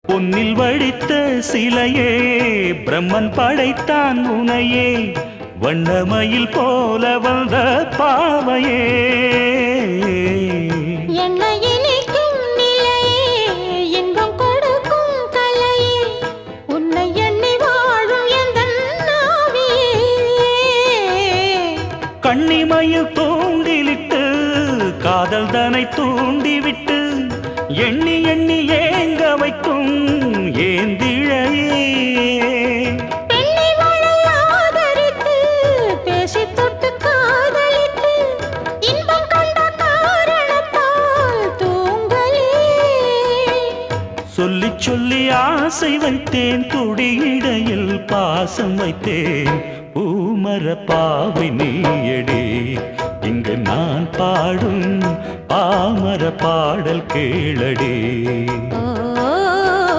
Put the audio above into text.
பொன்னில் வடித்த சிலையே பிரம்மன் படைத்தான் உனையே வண்ணமயில் போல வந்த பாவையே கண்ணிமையில் தூண்டிலிட்டு காதல் தனை தூண்டிவிட்டு எண்ணி எண்ணி ஏங்க வைக்கும் ஏந்திழையே சொல்லி சொல்லி ஆசை வைத்தேன் துடியிடையில் பாசம் வைத்தேன் பூமர பாவை நீயடி இங்கு நான் பாடும் பாமர பாடல் கேளடி.